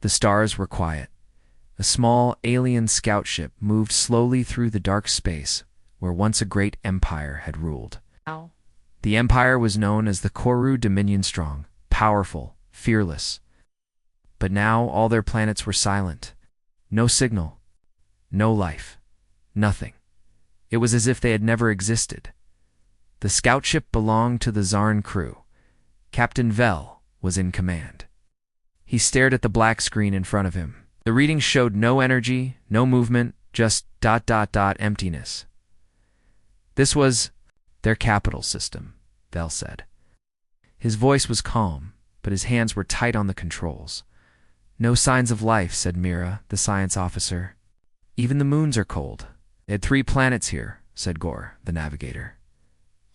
The stars were quiet. A small alien scout ship moved slowly through the dark space where once a great empire had ruled. Ow. The empire was known as the Koru Dominion, strong, powerful, fearless. But now all their planets were silent. No signal, no life, nothing. It was as if they had never existed. The scout ship belonged to the Zarn crew. Captain Vel was in command. He stared at the black screen in front of him. The readings showed no energy, no movement, just ... emptiness. This was their capital system, Vel said. His voice was calm, but his hands were tight on the controls. No signs of life, said Mira, the science officer. Even the moons are cold. They had 3 planets here, said Gore, the navigator.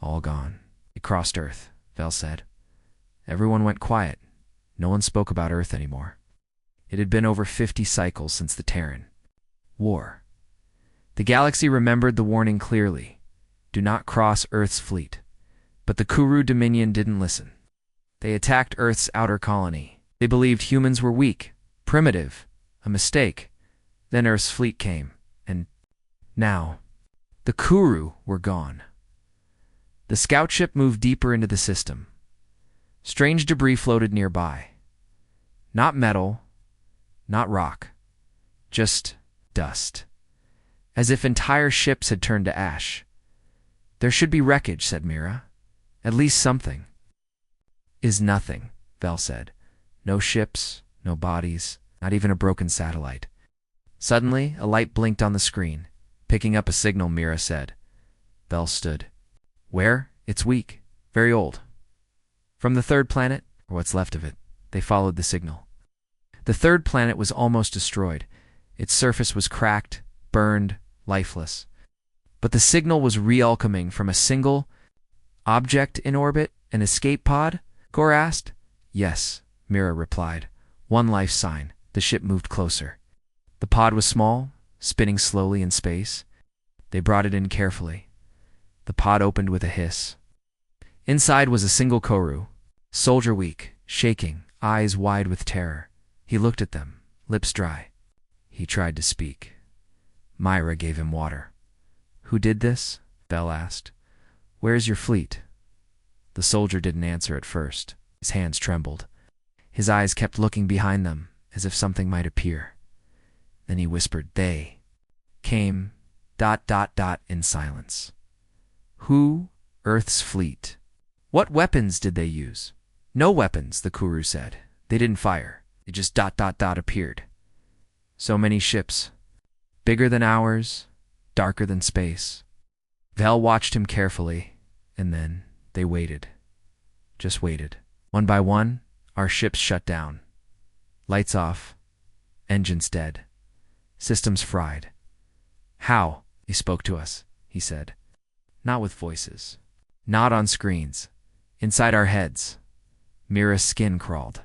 All gone. It crossed Earth, Vel said. Everyone went quiet. No one spoke about Earth anymore. It had been over 50 cycles since the Terran War. The galaxy remembered the warning clearly. Do not cross Earth's fleet. But the Koru Dominion didn't listen. They attacked Earth's outer colony. They believed humans were weak, primitive, a mistake. Then Earth's fleet came, and now the Koru were gone. The scout ship moved deeper into the system. Strange debris floated nearby. Not metal, not rock, just dust. As if entire ships had turned to ash. There should be wreckage, said Mira. At least something. Is nothing, Vel said. No ships, no bodies, not even a broken satellite. Suddenly, a light blinked on the screen. Picking up a signal, Mira said. Vel stood. Where? It's weak. Very old. From the 3rd planet, or what's left of it. They followed the signal. The 3rd planet was almost destroyed. Its surface was cracked, burned, lifeless. But the signal was re-coming from a single object in orbit, an escape pod? Gore asked. Yes, Mira replied. One life sign. The ship moved closer. The pod was small, spinning slowly in space. They brought it in carefully. The pod opened with a hiss. Inside was a single Koru, soldier weak, shaking, eyes wide with terror. He looked at them, lips dry. He tried to speak. Myra gave him water. Who did this? Vel asked. Where's your fleet? The soldier didn't answer at first. His hands trembled. His eyes kept looking behind them, as if something might appear. Then he whispered, They came ... in silence. Who? Earth's fleet. What weapons did they use? No weapons, the Koru said. They didn't fire. They just ... appeared. So many ships. Bigger than ours, darker than space. Vel watched him carefully, and then they waited. Just waited. One by one, our ships shut down. Lights off. Engines dead. Systems fried. How? They spoke to us, he said. Not with voices. Not on screens. Inside our heads. Mira's skin crawled.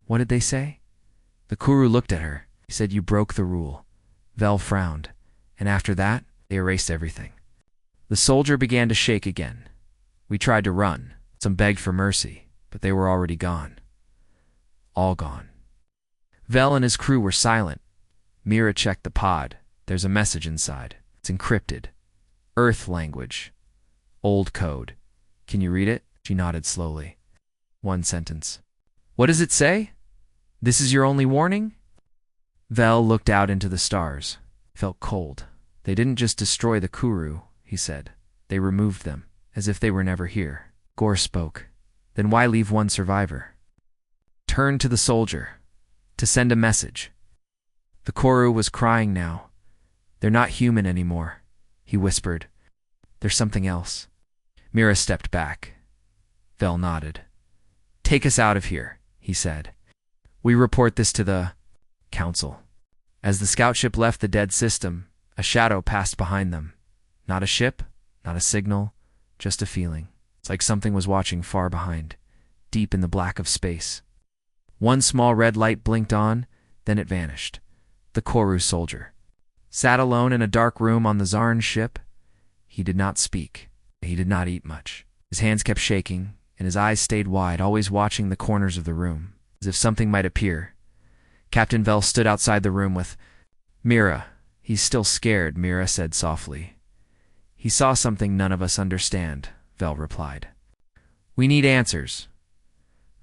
What did they say? The Koru looked at her. He said, You broke the rule. Vel frowned. And after that, they erased everything. The soldier began to shake again. We tried to run. Some begged for mercy, but they were already gone. All gone. Vel and his crew were silent. Mira checked the pod. There's a message inside. It's encrypted. Earth language. Old code. Can you read it? She nodded slowly. One sentence. What does it say? This is your only warning? Vel looked out into the stars. Felt cold. They didn't just destroy the Koru, he said. They removed them, as if they were never here. Gore spoke. Then why leave one survivor? Turn to the soldier. To send a message. The Koru was crying now. They're not human anymore, he whispered. There's something else. Mira stepped back. Vel nodded. Take us out of here, he said. We report this to the Council. As the scout ship left the dead system, a shadow passed behind them. Not a ship, not a signal, just a feeling. It's like something was watching far behind, deep in the black of space. One small red light blinked on, then it vanished. The Koru soldier sat alone in a dark room on the Zarn ship. He did not speak. He did not eat much. His hands kept shaking, and his eyes stayed wide, always watching the corners of the room, as if something might appear. Captain Vel stood outside the room with Mira. He's still scared, Mira said softly. He saw something none of us understand, Vel replied. We need answers.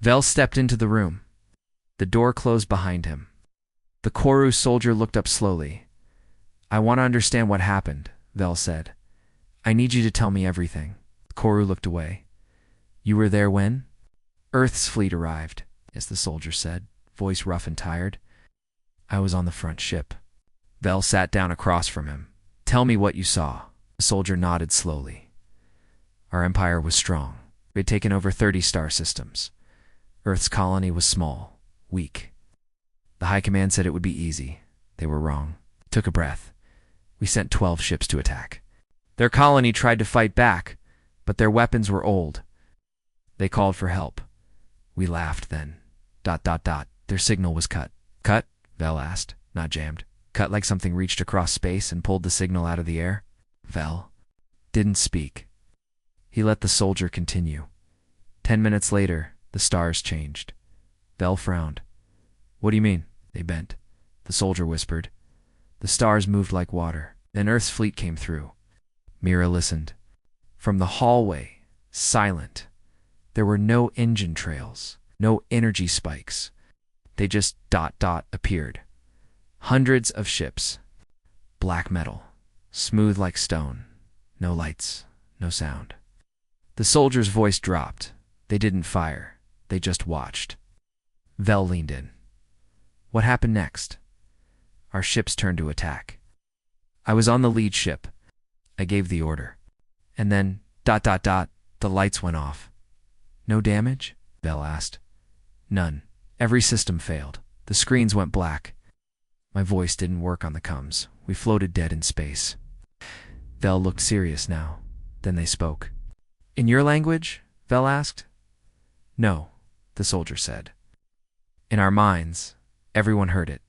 Vel stepped into the room. The door closed behind him. The Koru soldier looked up slowly. I want to understand what happened, Vel said. I need you to tell me everything. The Koru looked away. You were there when? Earth's fleet arrived, as the soldier said, voice rough and tired. I was on the front ship. Vel sat down across from him. Tell me what you saw. The soldier nodded slowly. Our empire was strong. We had taken over 30 star systems. Earth's colony was small, weak. The High Command said it would be easy. They were wrong. Took a breath. We sent 12 ships to attack. Their colony tried to fight back, but their weapons were old. They called for help. We laughed then. ... Their signal was cut. Cut? Vel asked, not jammed. Cut like something reached across space and pulled the signal out of the air? Vel didn't speak. He let the soldier continue. 10 minutes later, the stars changed. Vel frowned. What do you mean? They bent. The soldier whispered. The stars moved like water. Then Earth's fleet came through. Mira listened. From the hallway, silent. There were no engine trails, no energy spikes. They just ... appeared. Hundreds of ships. Black metal, smooth like stone. No lights, no sound. The soldier's voice dropped. They didn't fire. They just watched. Vel leaned in. What happened next? Our ships turned to attack. I was on the lead ship. I gave the order. And then ... the lights went off. No damage? Vel asked. None. Every system failed. The screens went black. My voice didn't work on the comms. We floated dead in space. Vel looked serious now. Then they spoke. In your language? Vel asked. No, the soldier said. In our minds, everyone heard it.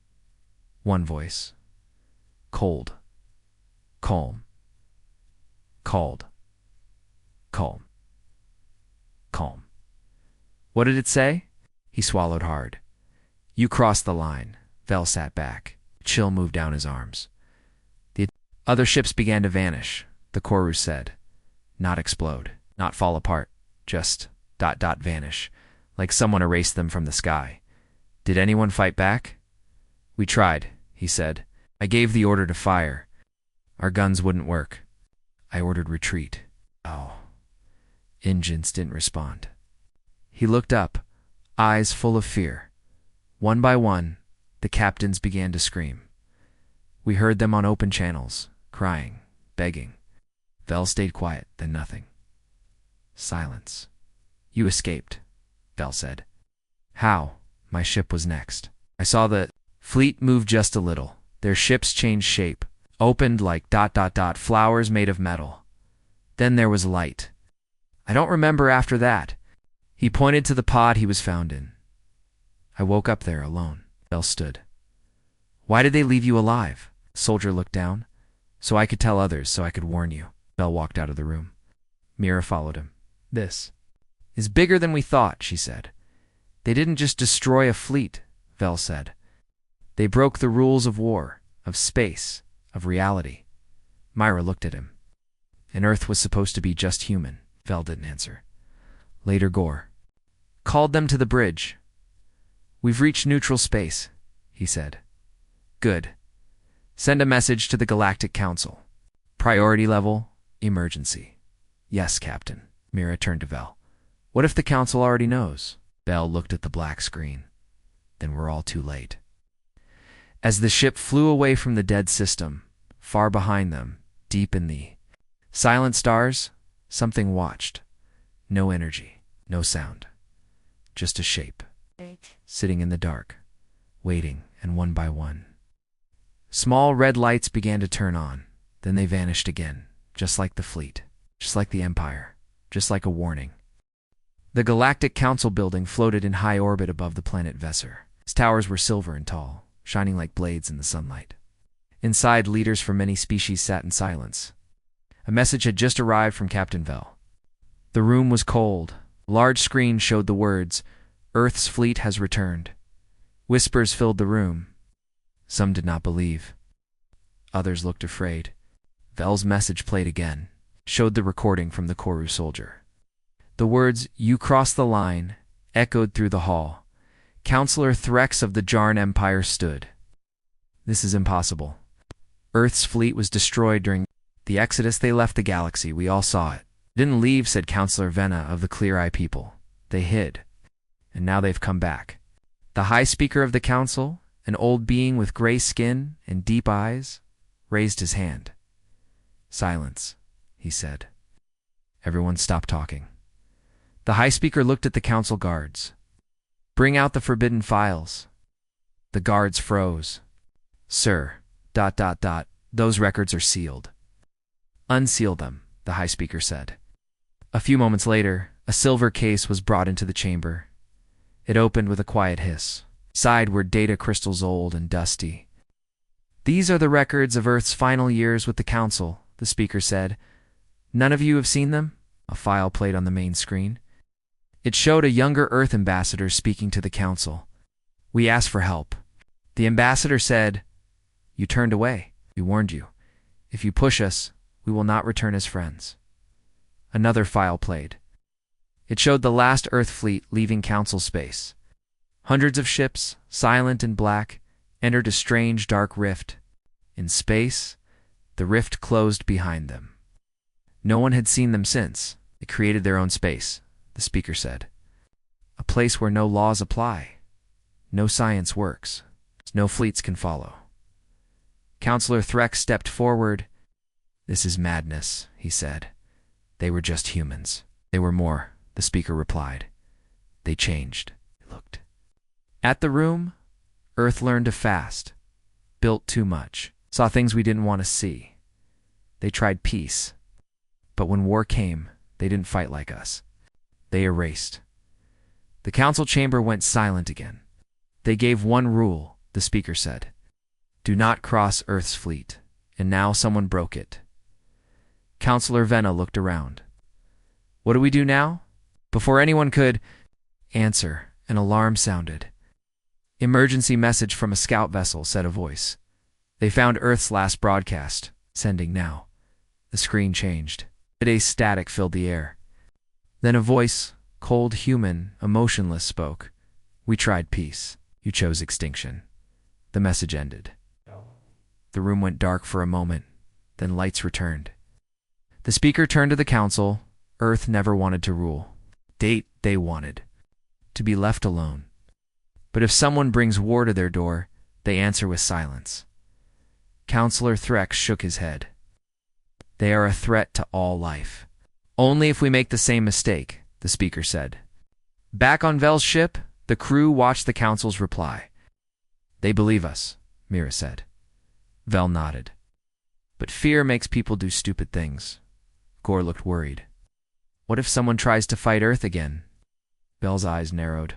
One voice. Cold. Calm. Called. Calm. Calm. What did it say? He swallowed hard. You crossed the line. Vel sat back. Chill moved down his arms. The other ships began to vanish, the Koru said. Not explode, not fall apart, just ... vanish, like someone erased them from the sky. Did anyone fight back? We tried, he said. I gave the order to fire. Our guns wouldn't work. I ordered retreat. Oh. Engines didn't respond. He looked up, eyes full of fear. One by one, the captains began to scream. We heard them on open channels, crying, begging. Vel stayed quiet, then nothing. Silence. You escaped, Vel said. How? My ship was next. I saw the fleet move just a little. Their ships changed shape, opened like ... flowers made of metal. Then there was light. I don't remember after that. He pointed to the pod he was found in. I woke up there alone. Vel stood. Why did they leave you alive? The soldier looked down. So I could tell others, so I could warn you. Vel walked out of the room. Mira followed him. This is bigger than we thought, she said. They didn't just destroy a fleet, Vel said. They broke the rules of war, of space, of reality. Myra looked at him. And Earth was supposed to be just human. Vel didn't answer. Later Gore called them to the bridge. We've reached neutral space, he said. Good. Send a message to the Galactic Council. Priority level, emergency. Yes, Captain. Mira turned to Vel. What if the Council already knows? Vel looked at the black screen. Then we're all too late. As the ship flew away from the dead system, far behind them, deep in the silent stars, something watched. No energy, no sound. Just a shape. Sitting in the dark, waiting, and one by one. Small red lights began to turn on. Then they vanished again, just like the fleet, just like the Empire, just like a warning. The Galactic Council building floated in high orbit above the planet Vesser. Its towers were silver and tall, shining like blades in the sunlight. Inside, leaders from many species sat in silence. A message had just arrived from Captain Vel. The room was cold. A large screen showed the words, Earth's fleet has returned. Whispers filled the room. Some did not believe. Others looked afraid. Vel's message played again, showed the recording from the Koru soldier. The words, "You cross the line," echoed through the hall. Counselor Threx of the Jarn Empire stood. This is impossible. Earth's fleet was destroyed during the Exodus. They left the galaxy. We all saw it. Didn't leave, said Counselor Venna of the Clear Eye people. They hid. And now they've come back. The High Speaker of the Council, an old being with gray skin and deep eyes, raised his hand. Silence, he said. Everyone stopped talking. The High Speaker looked at the Council guards. Bring out the forbidden files. The guards froze. Sir, ... those records are sealed. Unseal them, the High Speaker said. A few moments later, a silver case was brought into the chamber. It opened with a quiet hiss. Inside were data crystals old and dusty. These are the records of Earth's final years with the Council, the speaker said. None of you have seen them? A file played on the main screen. It showed a younger Earth ambassador speaking to the Council. We asked for help. The ambassador said, You turned away. We warned you. If you push us, we will not return as friends. Another file played. It showed the last Earth fleet leaving Council space. Hundreds of ships, silent and black, entered a strange dark rift. In space, the rift closed behind them. No one had seen them since. They created their own space, the speaker said. A place where no laws apply, no science works, no fleets can follow. Counselor Threx stepped forward. This is madness, he said. They were just humans. They were more, the speaker replied. They changed. They looked. At the room, Earth learned to fast, built too much, saw things we didn't want to see. They tried peace. But when war came, they didn't fight like us. They erased. The council chamber went silent again. They gave one rule, the speaker said. Do not cross Earth's fleet. And now someone broke it. Counselor Venna looked around. What do we do now? Before anyone could answer, an alarm sounded. Emergency message from a scout vessel, said a voice. They found Earth's last broadcast. Sending now. The screen changed. Today's static filled the air. Then a voice, cold, human, emotionless, spoke. We tried peace. You chose extinction. The message ended. The room went dark for a moment. Then lights returned. The speaker turned to the council. Earth never wanted to rule. They wanted to be left alone. But if someone brings war to their door, they answer with silence. Counselor Threx shook his head. They are a threat to all life. Only if we make the same mistake, the speaker said. Back on Vel's ship, the crew watched the council's reply. They believe us, Mira said. Vel nodded. But fear makes people do stupid things. Gore looked worried. What if someone tries to fight Earth again? Vel's eyes narrowed.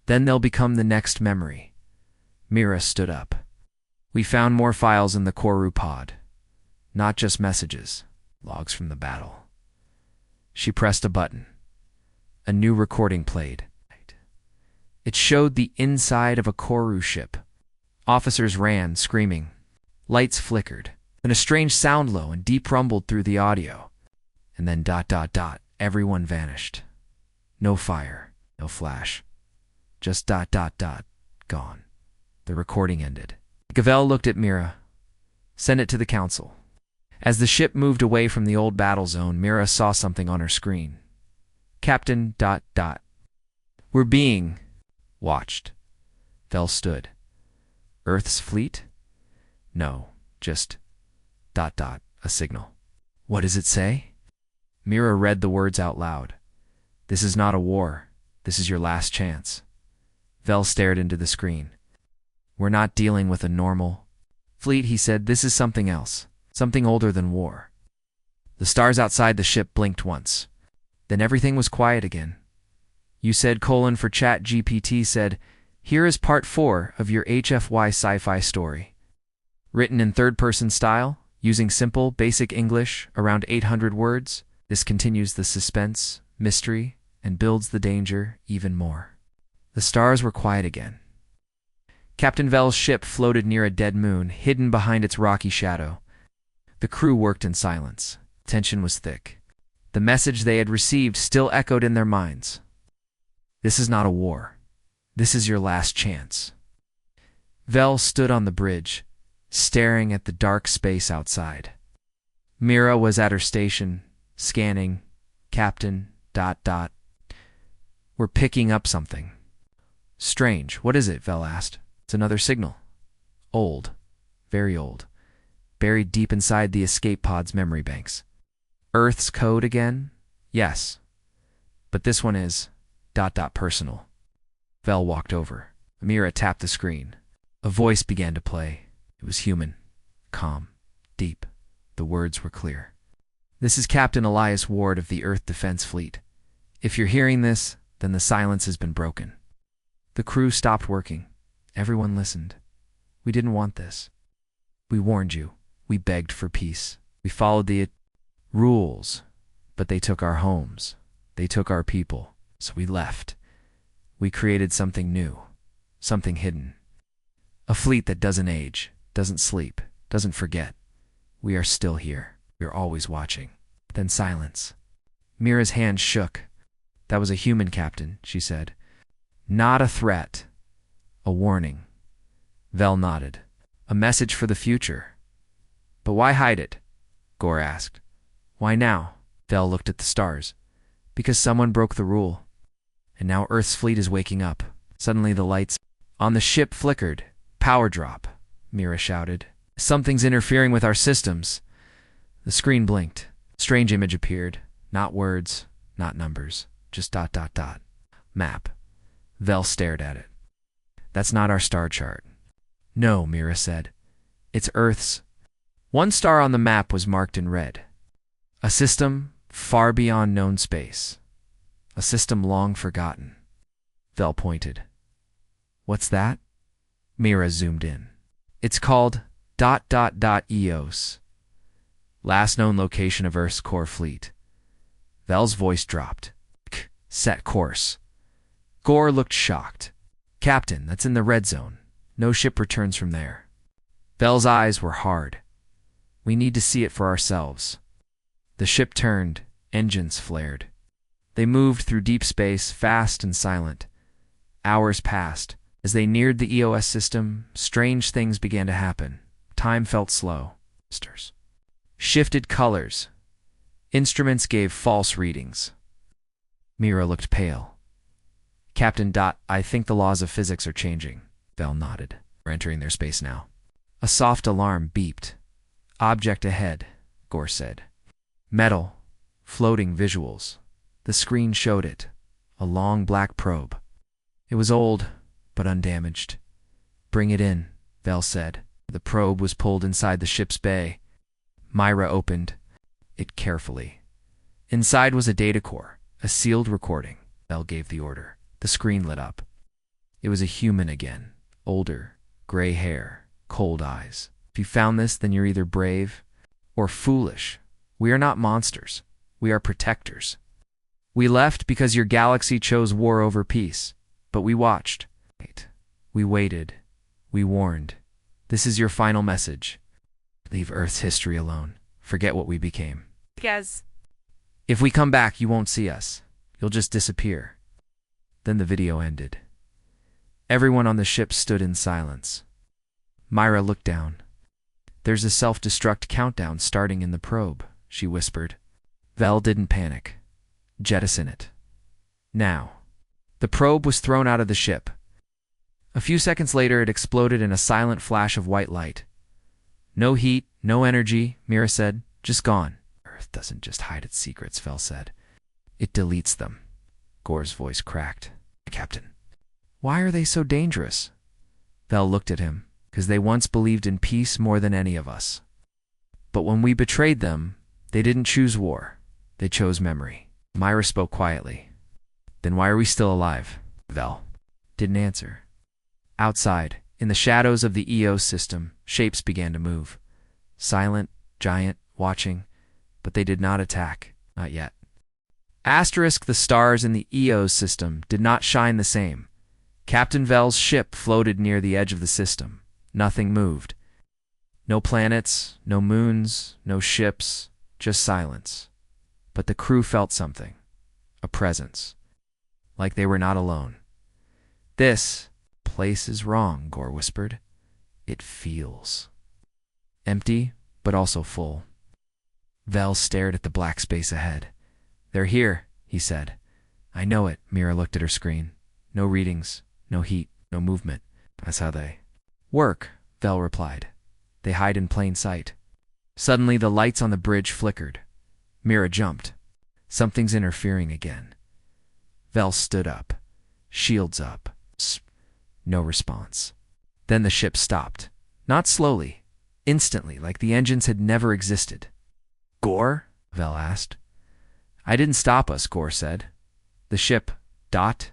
Then they'll become the next memory. Mira stood up. We found more files in the Koru pod. Not just messages, logs from the battle. She pressed a button. A new recording played. It showed the inside of a Koru ship. Officers ran, screaming. Lights flickered. Then a strange sound low and deep rumbled through the audio. And then ... everyone vanished. No fire, no flash. Just ... gone. The recording ended. Gavel looked at Mira. Send it to the council. As the ship moved away from the old battle zone, Mira saw something on her screen. Captain ... We're being watched. Vel stood. Earth's fleet? No, just ... a signal. What does it say? Mira read the words out loud. This is not a war. This is your last chance. Vel stared into the screen. We're not dealing with a normal fleet, he said. This is something else. Something older than war. The stars outside the ship blinked once. Then everything was quiet again. You said : for Chat GPT said, here is part 4 of your HFY sci-fi story. Written in third-person style, using simple, basic English, around 800 words, this continues the suspense, mystery, and builds the danger even more. The stars were quiet again. Captain Vel's ship floated near a dead moon, hidden behind its rocky shadow. The crew worked in silence. Tension was thick. The message they had received still echoed in their minds. This is not a war. This is your last chance. Vel stood on the bridge, staring at the dark space outside. Mira was at her station, scanning. Captain, ... We're picking up something. Strange. What is it? Vel asked. It's another signal. Old. Very old. Buried deep inside the escape pod's memory banks. Earth's code again? Yes. But this one is ... personal. Vel walked over. Mira tapped the screen. A voice began to play. It was human. Calm. Deep. The words were clear. This is Captain Elias Ward of the Earth Defense Fleet. If you're hearing this, then the silence has been broken. The crew stopped working. Everyone listened. We didn't want this. We warned you. We begged for peace. We followed the rules, but they took our homes. They took our people. So we left. We created something new, something hidden. A fleet that doesn't age, doesn't sleep, doesn't forget. We are still here. We are always watching. Then silence. Mira's hand shook. That was a human captain, she said. Not a threat. A warning. Vel nodded. A message for the future. But why hide it? Gore asked. Why now? Vel looked at the stars. Because someone broke the rule. And now Earth's fleet is waking up. Suddenly the lights on the ship flickered. Power drop, Mira shouted. Something's interfering with our systems. The screen blinked. Strange image appeared. Not words, not numbers. Just ... Map. Vel stared at it. That's not our star chart. No, Mira said. It's Earth's. One star on the map was marked in red. A system far beyond known space. A system long forgotten. Vel pointed. What's that? Mira zoomed in. It's called ... EOS. Last known location of Earth's core fleet. Vel's voice dropped. Set course. Gore looked shocked. Captain, that's in the red zone. No ship returns from there. Vel's eyes were hard. We need to see it for ourselves. The ship turned. Engines flared. They moved through deep space, fast and silent. Hours passed. As they neared the EOS system, strange things began to happen. Time felt slow. Shifted colors. Instruments gave false readings. Mira looked pale. Captain ... I think the laws of physics are changing. Vel nodded. We're entering their space now. A soft alarm beeped. Object ahead, Gore said. Metal. Floating visuals. The screen showed it. A long black probe. It was old, but undamaged. Bring it in, Vel said. The probe was pulled inside the ship's bay. Mira opened it carefully. Inside was a data core, a sealed recording. Vel gave the order. The screen lit up. It was a human again. Older, gray hair, cold eyes. If you found this, then you're either brave or foolish. We are not monsters. We are protectors. We left because your galaxy chose war over peace. But we watched. We waited. We warned. This is your final message. Leave Earth's history alone. Forget what we became. Yes. If we come back, you won't see us. You'll just disappear. Then the video ended. Everyone on the ship stood in silence. Mira looked down. There's a self-destruct countdown starting in the probe, she whispered. Vel didn't panic. Jettison it. Now. The probe was thrown out of the ship. A few seconds later, it exploded in a silent flash of white light. No heat, no energy, Mira said. Just gone. Earth doesn't just hide its secrets, Vel said. It deletes them. Gore's voice cracked. Captain. Why are they so dangerous? Vel looked at him. Because they once believed in peace more than any of us. But when we betrayed them, they didn't choose war. They chose memory. Mira spoke quietly. Then why are we still alive? Vel didn't answer. Outside, in the shadows of the EOS system, shapes began to move. Silent, giant, watching, but they did not attack. Not yet. The stars in the EOS system did not shine the same. Captain Vel's ship floated near the edge of the system. Nothing moved. No planets, no moons, no ships, just silence. But the crew felt something. A presence. Like they were not alone. "This place is wrong," Gore whispered. "It feels empty, but also full." Vel stared at the black space ahead. "They're here," he said. "I know it." Mira looked at her screen. "No readings, no heat, no movement. That's how they work," Vel replied. "They hide in plain sight." Suddenly, the lights on the bridge flickered. Mira jumped. Something's interfering again. Vel stood up. Shields up. No response. Then the ship stopped. Not slowly. Instantly, like the engines had never existed. "Gore?" Vel asked. "I didn't stop us," Gore said. "The ship, dot.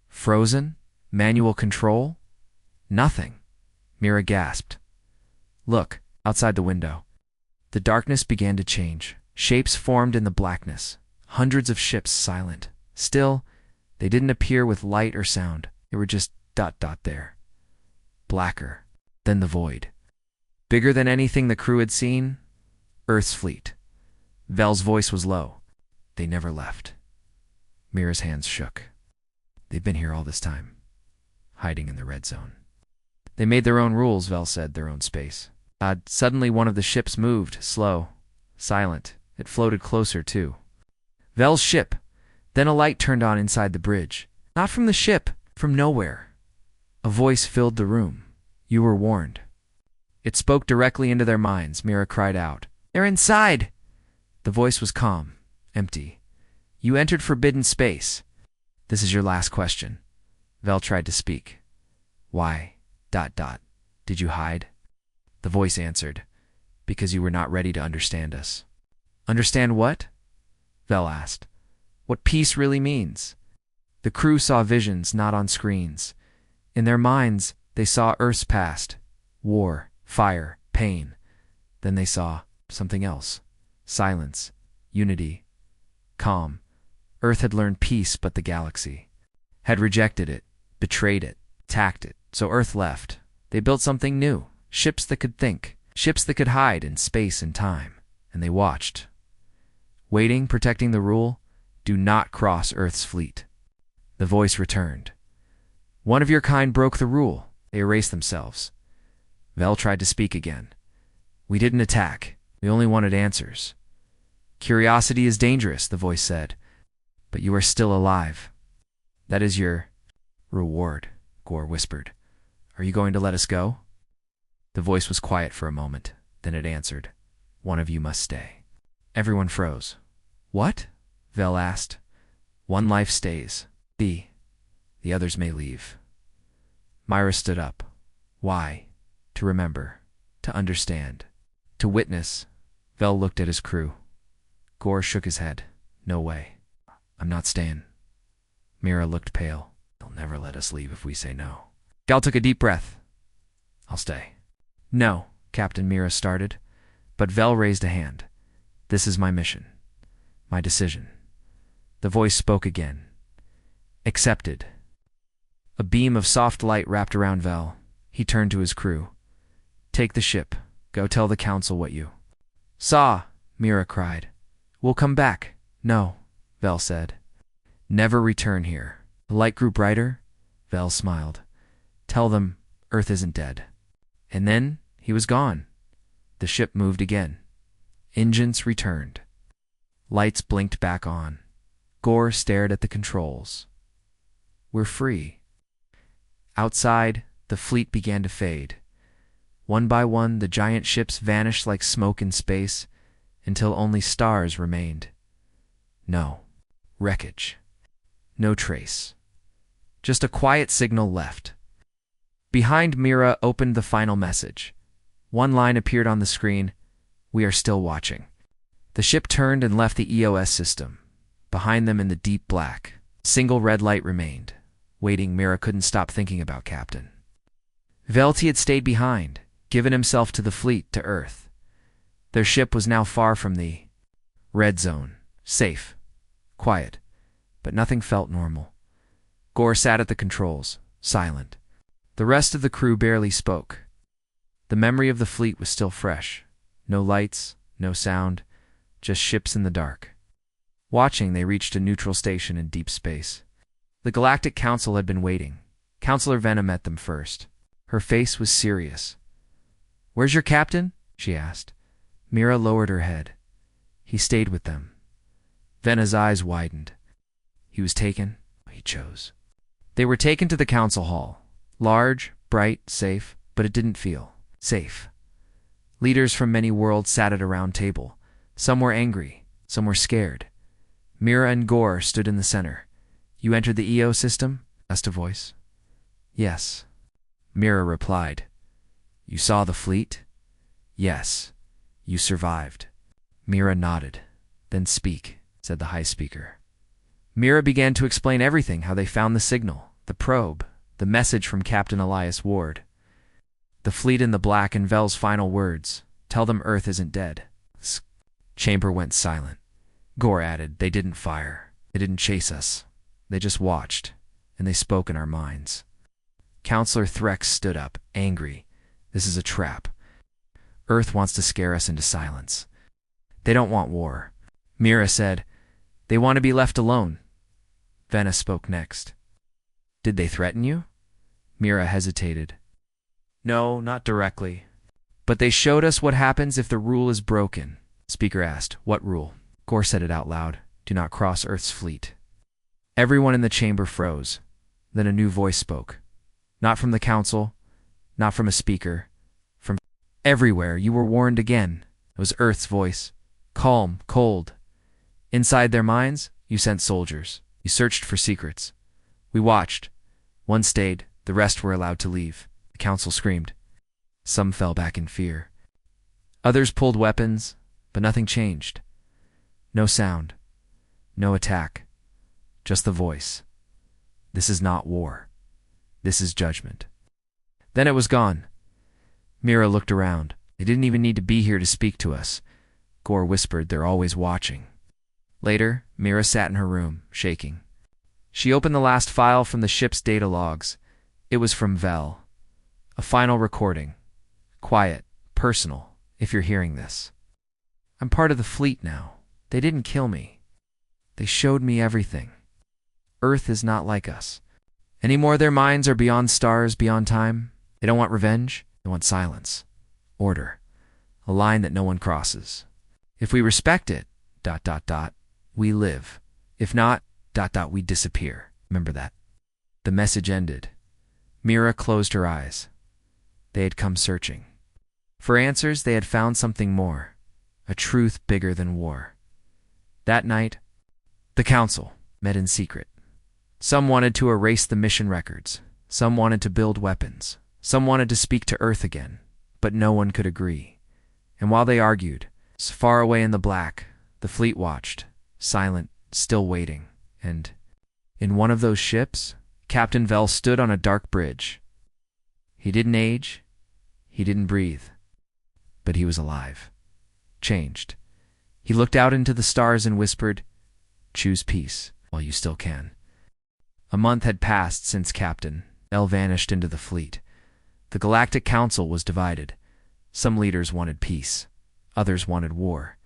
Frozen? Manual control? Nothing." Mira gasped. "Look, outside the window." The darkness began to change. Shapes formed in the blackness. Hundreds of ships silent. Still, they didn't appear with light or sound. They were just there. Blacker. Then the void. Bigger than anything the crew had seen? Earth's fleet. Vel's voice was low. "They never left." Mira's hands shook. "They've been here all this time. Hiding in the red zone." "They made their own rules," Vel said, "their own space." Suddenly one of the ships moved, slow, silent. It floated closer, too. Vel's ship. Then a light turned on inside the bridge. Not from the ship, from nowhere. A voice filled the room. "You were warned." It spoke directly into their minds. Mira cried out, "They're inside!" The voice was calm, empty. "You entered forbidden space. This is your last question." Vel tried to speak. "Why, ... did you hide?" The voice answered, "Because you were not ready to understand us." "Understand what?" Vel asked. "What peace really means." The crew saw visions, not on screens. In their minds, they saw Earth's past. War, fire, pain. Then they saw something else. Silence, unity, calm. Earth had learned peace, but the galaxy had rejected it, betrayed it, attacked it. So Earth left. They built something new. Ships that could think. Ships that could hide in space and time. And they watched. Waiting, protecting the rule, "Do not cross Earth's fleet." The voice returned. "One of your kind broke the rule." They erased themselves. Vel tried to speak again. "We didn't attack. We only wanted answers." "Curiosity is dangerous," the voice said. "But you are still alive. That is your reward," Gore whispered. "Are you going to let us go?" The voice was quiet for a moment. Then it answered, "One of you must stay." Everyone froze. "What?" Vel asked. "One life stays. The others may leave." Myra stood up. "Why?" "To remember. To understand. To witness." Vel looked at his crew. Gore shook his head. "No way. I'm not staying." Mira looked pale. "They'll never let us leave if we say no." Gal took a deep breath. "I'll stay." "No," Captain Mira started, but Vel raised a hand. "This is my mission. My decision." The voice spoke again. "Accepted." A beam of soft light wrapped around Vel. He turned to his crew. "Take the ship. Go tell the council what you saw," Mira cried. "We'll come back." "No," Vel said. "Never return here." The light grew brighter. Vel smiled. "Tell them Earth isn't dead." And then he was gone. The ship moved again. Engines returned. Lights blinked back on. Gore stared at the controls. "We're free." Outside, the fleet began to fade. One by one, the giant ships vanished like smoke in space, until only stars remained. No wreckage. No trace. Just a quiet signal left. Behind Mira opened the final message. One line appeared on the screen: "We are still watching." The ship turned and left the EOS system. Behind them in the deep black, a single red light remained. Waiting, Mira couldn't stop thinking about Captain Velti had stayed behind, given himself to the fleet, to Earth. Their ship was now far from the red zone, safe, quiet, but nothing felt normal. Gore sat at the controls, silent. The rest of the crew barely spoke. The memory of the fleet was still fresh. No lights, no sound, just ships in the dark. Watching, they reached a neutral station in deep space. The Galactic Council had been waiting. Counselor Venna met them first. Her face was serious. "Where's your captain?" she asked. Mira lowered her head. "He stayed with them." Venna's eyes widened. "He was taken?" "He chose." They were taken to the council hall. Large, bright, safe, but it didn't feel safe. Leaders from many worlds sat at a round table. Some were angry, some were scared. Mira and Gore stood in the center. "You entered the EO system?" asked a voice. "Yes." Mira replied. "You saw the fleet?" "Yes." "You survived?" Mira nodded. "Then speak," said the high speaker. Mira began to explain everything, how they found the signal, the probe, the message from Captain Elias Ward. The fleet in the black and Vel's final words, "Tell them Earth isn't dead." Chamber went silent. Gore added, "They didn't fire. They didn't chase us. They just watched, and they spoke in our minds." Counselor Threx stood up, angry. "This is a trap. Earth wants to scare us into silence. They don't want war." Mira said, "They want to be left alone." Venna spoke next. "Did they threaten you?" Mira hesitated. "No, not directly. But they showed us what happens if the rule is broken." Speaker asked, "What rule?" Gore said it out loud. "Do not cross Earth's fleet." Everyone in the chamber froze. Then a new voice spoke. Not from the council, not from a speaker, from everywhere. "You were warned again." It was Earth's voice. Calm, cold. "Inside their minds, you sent soldiers. You searched for secrets. We watched. One stayed, the rest were allowed to leave." The council screamed. Some fell back in fear. Others pulled weapons, but nothing changed. No sound. No attack. Just the voice. "This is not war. This is judgment." Then it was gone. Mira looked around. "They didn't even need to be here to speak to us." Gore whispered, "They're always watching." Later, Mira sat in her room, shaking. She opened the last file from the ship's data logs. It was from Vel. A final recording. Quiet, personal, if you're hearing this. "I'm part of the fleet now. They didn't kill me. They showed me everything. Earth is not like us. Anymore their minds are beyond stars, beyond time. They don't want revenge. They want silence. Order. A line that no one crosses. If we respect it, ... we live. If not, ... we disappear. Remember that." The message ended. Mira closed her eyes. They had come searching. For answers, they had found something more. A truth bigger than war. That night, the council met in secret. Some wanted to erase the mission records. Some wanted to build weapons. Some wanted to speak to Earth again. But no one could agree. And while they argued, far away in the black, the fleet watched, silent, still waiting. And in one of those ships, Captain Vel stood on a dark bridge. He didn't age. He didn't breathe. But he was alive. Changed. He looked out into the stars and whispered, "Choose peace while you still can." A month had passed since Captain Vel vanished into the fleet. The Galactic Council was divided. Some leaders wanted peace. Others wanted war.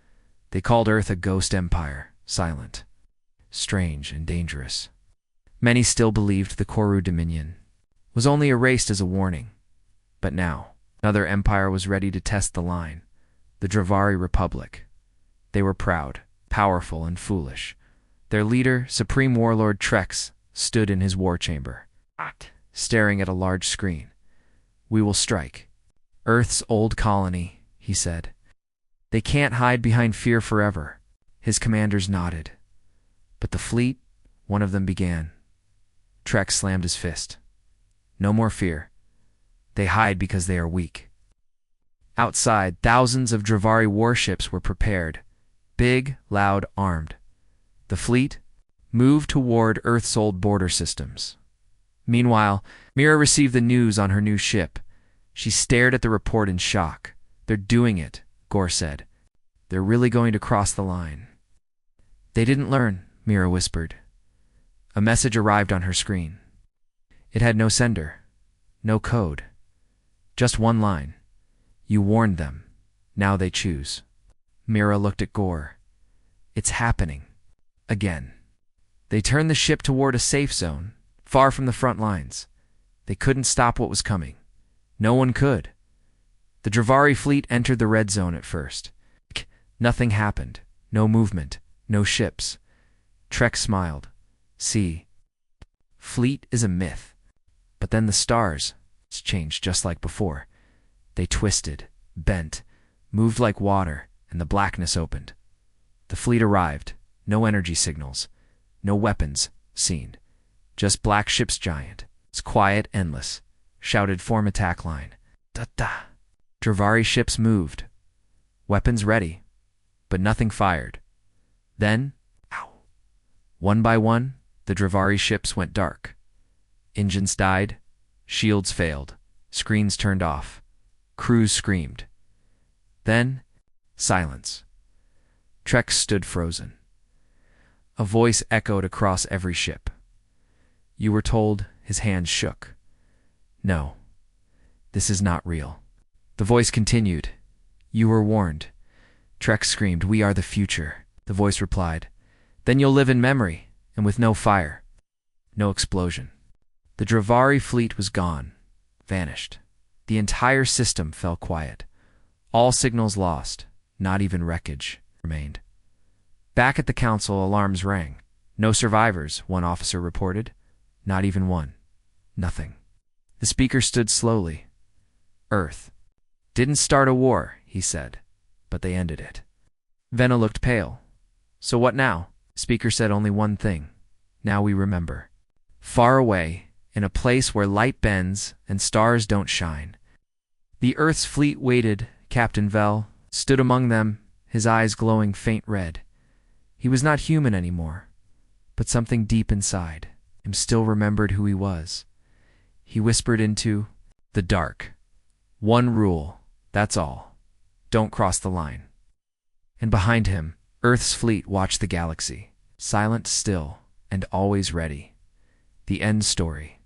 They called Earth a ghost empire, silent, strange, and dangerous. Many still believed the Koru Dominion was only erased as a warning. But now, another empire was ready to test the line. The Dravari Republic. They were proud, powerful, and foolish. Their leader, Supreme Warlord Trex, stood in his war chamber, staring at a large screen. "We will strike. Earth's old colony," he said. "They can't hide behind fear forever." His commanders nodded. "But the fleet," one of them began. Trex slammed his fist. "No more fear. They hide because they are weak." Outside, thousands of Dravari warships were prepared. Big, loud, armed. The fleet moved toward Earth's old border systems. Meanwhile, Mira received the news on her new ship. She stared at the report in shock. "They're doing it," Gore said. "They're really going to cross the line." "They didn't learn," Mira whispered. A message arrived on her screen. It had no sender, no code, just one line. You warned them. Now they choose. Mira looked at Gore. It's happening. Again. They turned the ship toward a safe zone, far from the front lines. They couldn't stop what was coming. No one could. The Dravari fleet entered the red zone at first. Nothing happened. No movement. No ships. Trek smiled. See. Fleet is a myth. But then the stars changed just like before. They twisted, bent, moved like water, and the blackness opened. The fleet arrived. No energy signals. No weapons seen. Just black ship's giant. It's quiet, endless. Shouted form attack line. Da-da. Dravari ships moved. Weapons ready. But nothing fired. Then, ow. One by one, the Dravari ships went dark. Engines died. Shields failed. Screens turned off. Crews screamed. Then, silence. Trek stood frozen. A voice echoed across every ship. You were told. His hands shook. No, this is not real. The voice continued. You were warned. Trek screamed, we are the future. The voice replied, then you'll live in memory, and with no fire. No explosion. The Dravari fleet was gone, vanished. The entire system fell quiet. All signals lost, not even wreckage remained. Back at the council, alarms rang. No survivors, one officer reported. Not even one. Nothing. The speaker stood slowly. Earth didn't start a war, he said, but they ended it. Venna looked pale. So what now? The speaker said only one thing. Now we remember. Far away, in a place where light bends and stars don't shine. The Earth's fleet waited. Captain Vel stood among them, his eyes glowing faint red. He was not human anymore, but something deep inside him still remembered who he was. He whispered into the dark. One rule, that's all. Don't cross the line. And behind him, Earth's fleet watched the galaxy, silent, still, and always ready. The end story.